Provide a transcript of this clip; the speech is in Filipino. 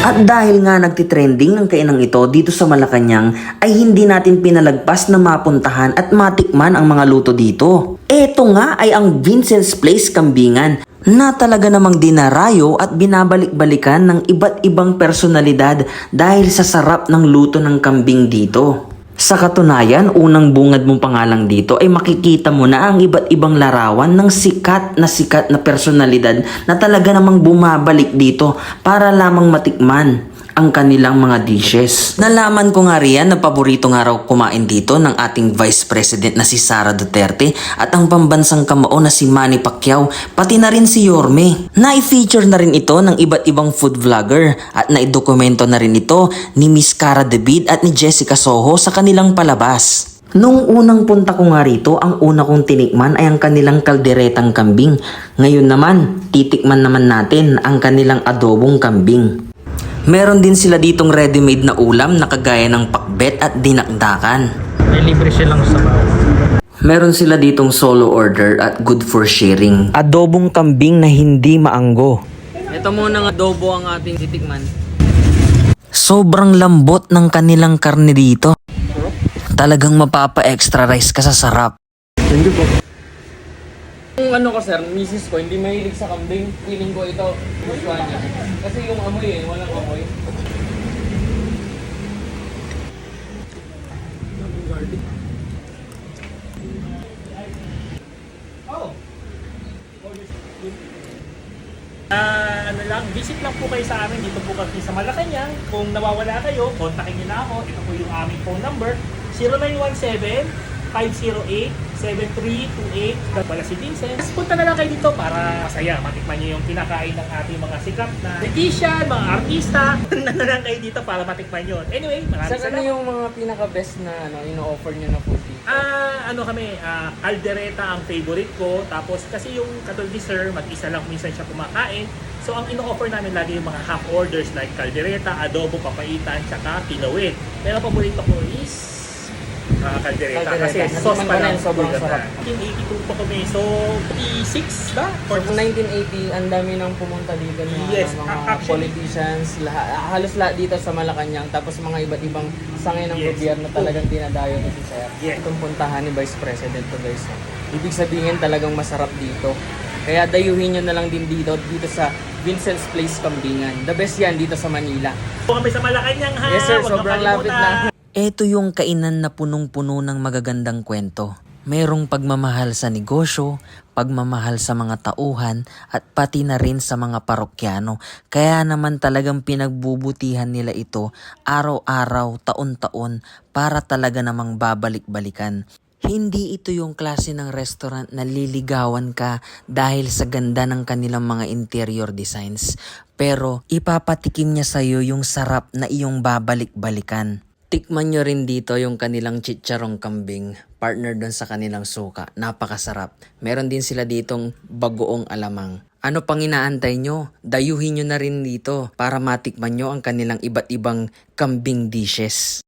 At dahil nga nagtitrending ng kainang ito dito sa Malacanang, ay hindi natin pinalagpas na mapuntahan at matikman ang mga luto dito. Ito nga ay ang Vincent's Place Kambingan na talaga namang dinarayo at binabalik-balikan ng iba't ibang personalidad dahil sa sarap ng luto ng kambing dito. Sa katunayan, unang bungad mong pangalang dito ay makikita mo na ang iba't ibang larawan ng sikat na personalidad na talaga namang bumabalik dito para lamang matikman ang kanilang mga dishes. Nalaman ko nga riyan na paborito nga raw kumain dito ng ating Vice President na si Sara Duterte at ang pambansang kamao na si Manny Pacquiao, pati na rin si Yorme. Na-feature na rin ito ng iba't ibang food vlogger at naidokumento na rin ito ni Miss Cara David at ni Jessica Soho sa kanilang palabas. Nung unang punta ko nga rito, ang una kong tinikman ay ang kanilang kalderetang kambing. Ngayon naman, titikman naman natin ang kanilang adobong kambing. Meron din sila ditong ready-made na ulam na kagaya ng pakbet at dinakdakan. May libre silang sabaw. Meron sila ditong solo order at good for sharing. Adobong kambing na hindi maanggo. Ito muna ng adobo ang ating titikman. Sobrang lambot ng kanilang karne dito. Talagang mapapa-extra rice ka sa sarap. Hindi po. Yung ano ko sir, misis ko, hindi mahilig sa kambing. Feeling ko ito, gusto niya. Kasi yung amoy walang amoy. Ano lang, visit lang po kayo sa amin dito po kami sa Malacanang. Kung nawawala kayo, kontakin niyo na ako. Ito po yung aming phone number, 0917-508-7328. Wala si Vincent. Punta na lang kayo dito para masaya. Matikman niyo yung kinakain ng ating mga sikat na politician, mga artista. Punta na lang kayo dito para matikman yun. Anyway, maraming Saan ano salamat. yung mga pinaka-best na ino-offer nyo na food dito? Ano kami, caldereta ang favorite ko. Tapos kasi yung katulad ni sir, mag-isa lang minsan siya kumakain. So ang ino-offer namin lagi yung mga half orders like caldereta, adobo, papaitan, tsaka kilawin. Pero ang paborito ko is caldereta. Kasi sauce pa lang. Sobrang sarap. 1982 pa kami. So 36 ba? So, 1980, ang dami nang pumunta dito ng Yes, mga actually- politicians, halos lahat dito sa Malacanang, tapos mga iba't ibang sangay ng Yes. gobyerno talagang dinadayo ni si Sir. Yes. Itong puntahan ni Vice President to guys. Ibig sabihin talagang masarap dito. Kaya dayuhin nyo na lang din dito sa Vincent's Place Kambingan. The best yan dito sa Manila. Kung kami sa Malacanang ha. Yes sir, Huwag sobrang kang lapit kalimutan. na. Ito yung kainan na punong-puno ng magagandang kwento. Merong pagmamahal sa negosyo, pagmamahal sa mga tauhan, at pati na rin sa mga parokyano. Kaya naman talagang pinagbubutihan nila ito araw-araw, taon-taon para talaga namang babalik-balikan. Hindi ito yung klase ng restaurant na liligawan ka dahil sa ganda ng kanilang mga interior designs. Pero ipapatikim niya sa'yo yung sarap na iyong babalik-balikan. Tikman nyo rin dito yung kanilang chicharong kambing, partner doon sa kanilang suka. Napakasarap. Meron din sila ditong bagoong alamang. Ano pang inaantay nyo? Dayuhin nyo na rin dito para matikman nyo ang kanilang iba't ibang kambing dishes.